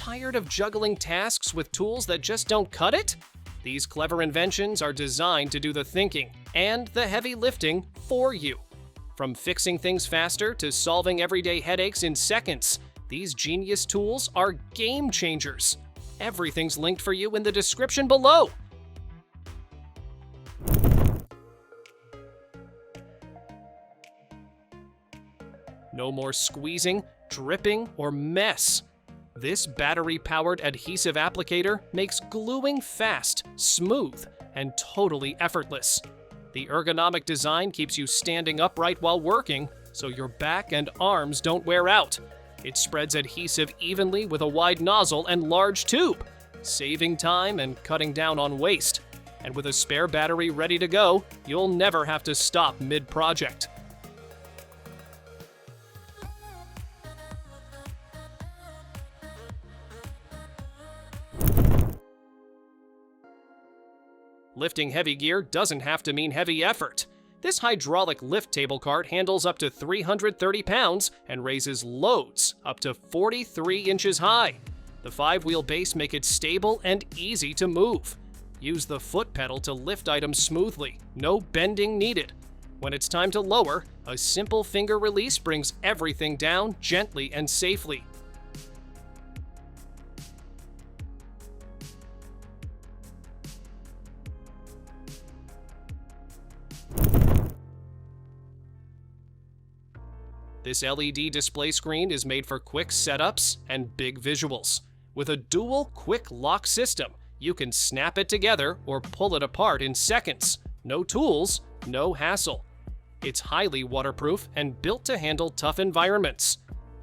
Tired of juggling tasks with tools that just don't cut it? These clever inventions are designed to do the thinking and the heavy lifting for you. From fixing things faster to solving everyday headaches in seconds, these genius tools are game changers. Everything's linked for you in the description below. No more squeezing, dripping, or mess. This battery-powered adhesive applicator makes gluing fast, smooth, and totally effortless. The ergonomic design keeps you standing upright while working, so your back and arms don't wear out. It spreads adhesive evenly with a wide nozzle and large tube, saving time and cutting down on waste. And with a spare battery ready to go, you'll never have to stop mid-project. Lifting heavy gear doesn't have to mean heavy effort. This hydraulic lift table cart handles up to 330 pounds and raises loads up to 43 inches high. The 5-wheel base make it stable and easy to move. Use the foot pedal to lift items smoothly, no bending needed. When it's time to lower, a simple finger release brings everything down gently and safely. This LED display screen is made for quick setups and big visuals. With a dual quick lock system, you can snap it together or pull it apart in seconds. No tools, no hassle. It's highly waterproof and built to handle tough environments.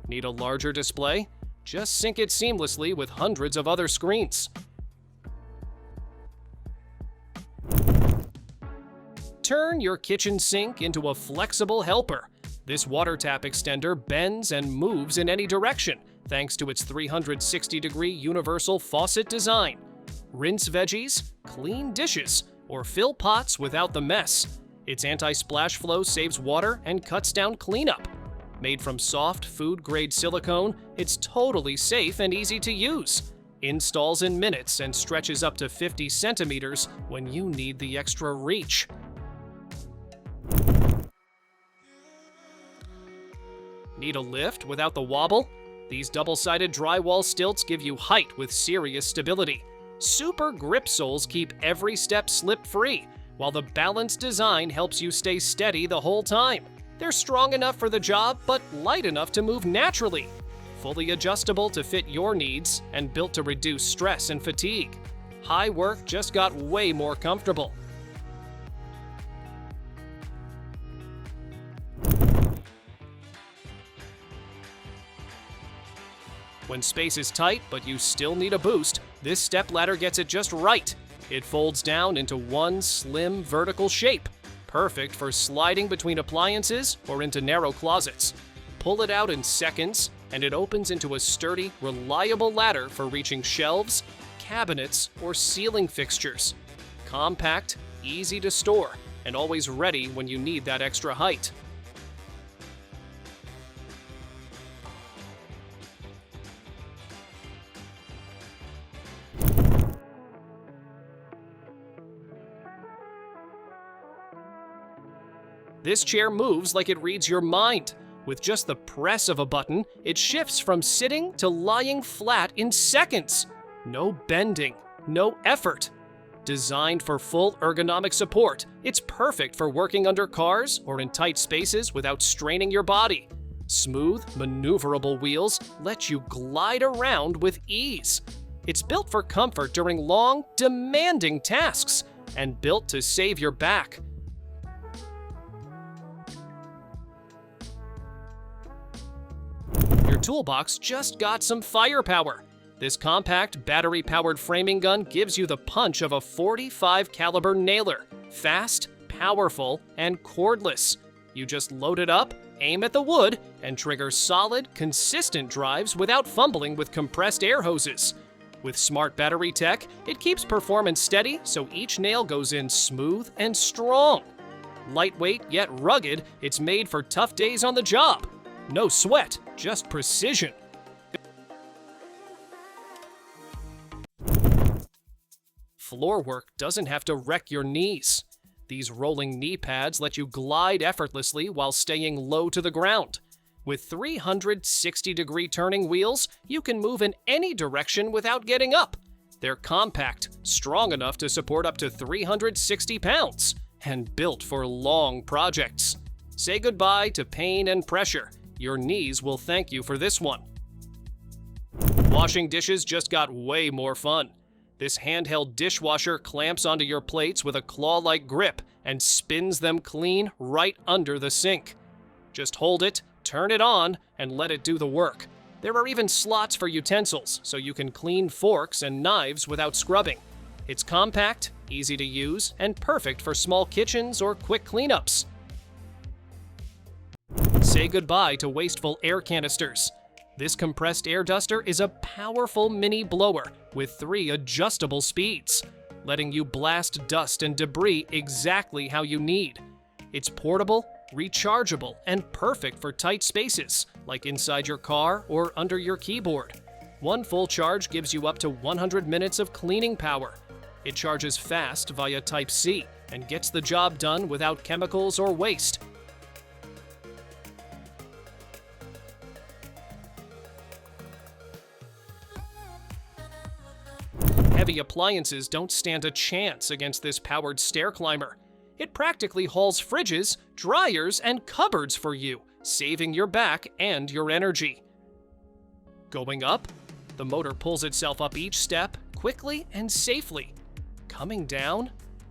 Need a larger display? Just sync it seamlessly with hundreds of other screens. Turn your kitchen sink into a flexible helper. This water tap extender bends and moves in any direction thanks to its 360-degree universal faucet design. Rinse veggies, clean dishes, or fill pots without the mess. Its anti-splash flow saves water and cuts down cleanup. Made from soft, food-grade silicone, it's totally safe and easy to use. Installs in minutes and stretches up to 50 centimeters when you need the extra reach. Need a lift without the wobble? These double-sided drywall stilts give you height with serious stability. Super grip soles keep every step slip-free, while the balanced design helps you stay steady the whole time. They're strong enough for the job, but light enough to move naturally. Fully adjustable to fit your needs and built to reduce stress and fatigue. High work just got way more comfortable. When space is tight, but you still need a boost, this stepladder gets it just right. It folds down into one slim vertical shape, perfect for sliding between appliances or into narrow closets. Pull it out in seconds, and it opens into a sturdy, reliable ladder for reaching shelves, cabinets, or ceiling fixtures. Compact, easy to store, and always ready when you need that extra height. This chair moves like it reads your mind. With just the press of a button, it shifts from sitting to lying flat in seconds. No bending, no effort. Designed for full ergonomic support, it's perfect for working under cars or in tight spaces without straining your body. Smooth, maneuverable wheels let you glide around with ease. It's built for comfort during long, demanding tasks and built to save your back. Your toolbox just got some firepower. This compact, battery-powered framing gun gives you the punch of a .45 caliber nailer. Fast, powerful, and cordless. You just load it up, aim at the wood, and trigger solid, consistent drives without fumbling with compressed air hoses. With smart battery tech, it keeps performance steady so each nail goes in smooth and strong. Lightweight yet rugged, it's made for tough days on the job. No sweat, just precision. Floor work doesn't have to wreck your knees. These rolling knee pads let you glide effortlessly while staying low to the ground. With 360-degree turning wheels, you can move in any direction without getting up. They're compact, strong enough to support up to 360 pounds, and built for long projects. Say goodbye to pain and pressure. Your knees will thank you for this one. Washing dishes just got way more fun. This handheld dishwasher clamps onto your plates with a claw-like grip and spins them clean right under the sink. Just hold it, turn it on, and let it do the work. There are even slots for utensils, so you can clean forks and knives without scrubbing. It's compact, easy to use, and perfect for small kitchens or quick cleanups. Say goodbye to wasteful air canisters. This compressed air duster is a powerful mini blower with 3 adjustable speeds, letting you blast dust and debris exactly how you need. It's portable, rechargeable, and perfect for tight spaces, like inside your car or under your keyboard. One full charge gives you up to 100 minutes of cleaning power. It charges fast via Type-C and gets the job done without chemicals or waste. Heavy appliances don't stand a chance against this powered stair climber. It practically hauls fridges, dryers, and cupboards for you, saving your back and your energy. Going up, the motor pulls itself up each step quickly and safely. Coming down,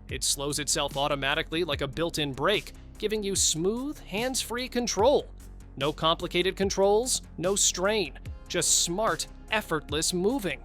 it slows itself automatically like a built-in brake, giving you smooth, hands-free control. No complicated controls, no strain, just smart, effortless moving.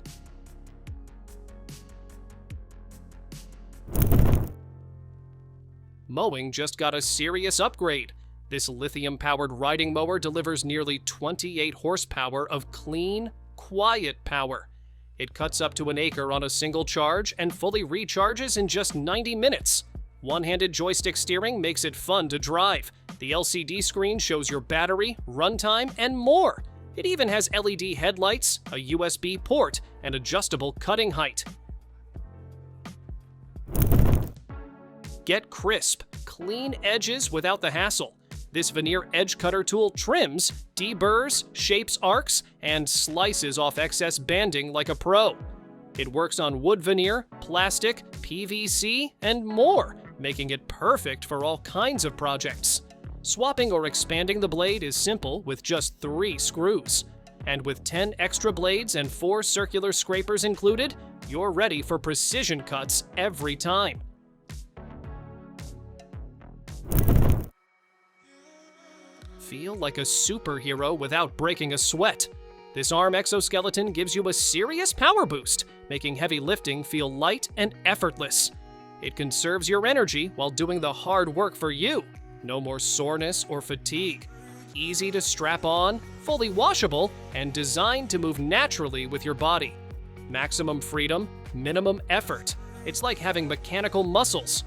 Mowing just got a serious upgrade. This lithium-powered riding mower delivers nearly 28 horsepower of clean, quiet power. It cuts up to an acre on a single charge and fully recharges in just 90 minutes. One-handed joystick steering makes it fun to drive. The LCD screen shows your battery, runtime, and more. It even has LED headlights, a USB port, and adjustable cutting height. Get crisp, clean edges without the hassle. This veneer edge cutter tool trims, deburrs, shapes arcs, and slices off excess banding like a pro. It works on wood veneer, plastic, PVC, and more, making it perfect for all kinds of projects. Swapping or expanding the blade is simple with just 3 screws. And with 10 extra blades and 4 circular scrapers included, you're ready for precision cuts every time. Feel like a superhero without breaking a sweat. This arm exoskeleton gives you a serious power boost, making heavy lifting feel light and effortless. It conserves your energy while doing the hard work for you. No more soreness or fatigue. Easy to strap on, fully washable, and designed to move naturally with your body. Maximum freedom, minimum effort. It's like having mechanical muscles.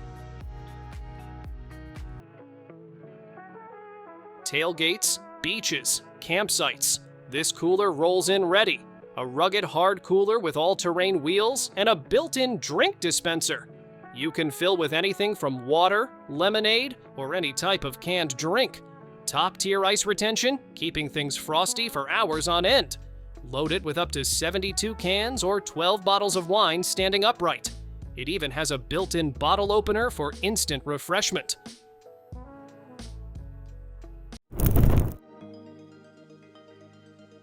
Tailgates, beaches, campsites. This cooler rolls in ready. A rugged hard cooler with all-terrain wheels and a built-in drink dispenser. You can fill with anything from water, lemonade, or any type of canned drink. Top-tier ice retention, keeping things frosty for hours on end. Load it with up to 72 cans or 12 bottles of wine standing upright. It even has a built-in bottle opener for instant refreshment.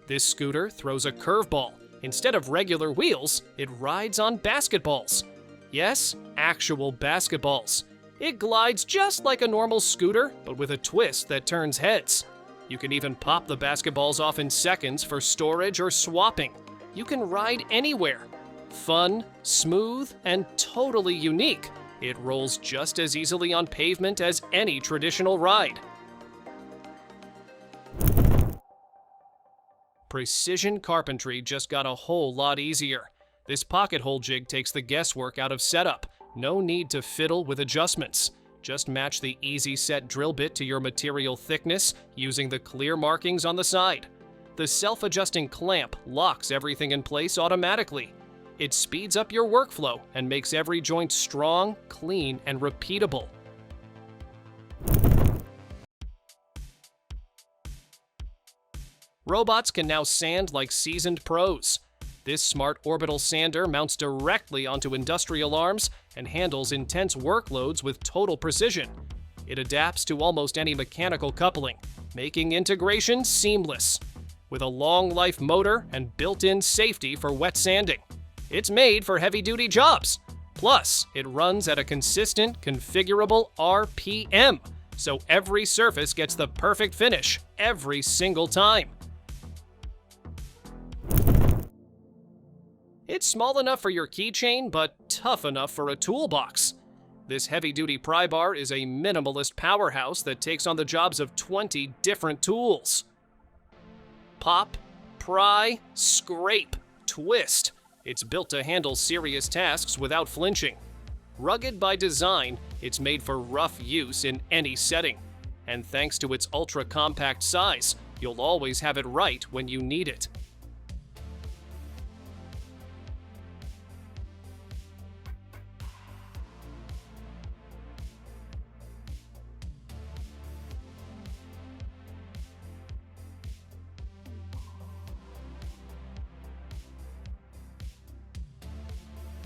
This scooter throws a curveball. Instead of regular wheels, it rides on basketballs. Yes, actual basketballs. It glides just like a normal scooter, but with a twist that turns heads. You can even pop the basketballs off in seconds for storage or swapping. You can ride anywhere. Fun, smooth, and totally unique. It rolls just as easily on pavement as any traditional ride. Precision carpentry just got a whole lot easier. This pocket hole jig takes the guesswork out of setup. No need to fiddle with adjustments. Just match the easy set drill bit to your material thickness using the clear markings on the side. The self-adjusting clamp locks everything in place automatically. It speeds up your workflow and makes every joint strong, clean, and repeatable. Robots can now sand like seasoned pros. This smart orbital sander mounts directly onto industrial arms and handles intense workloads with total precision. It adapts to almost any mechanical coupling, making integration seamless. With a long-life motor and built-in safety for wet sanding, it's made for heavy-duty jobs. Plus, it runs at a consistent, configurable RPM, so every surface gets the perfect finish every single time. It's small enough for your keychain, but tough enough for a toolbox. This heavy-duty pry bar is a minimalist powerhouse that takes on the jobs of 20 different tools. Pop, pry, scrape, twist. It's built to handle serious tasks without flinching. Rugged by design, it's made for rough use in any setting. And thanks to its ultra-compact size, you'll always have it right when you need it.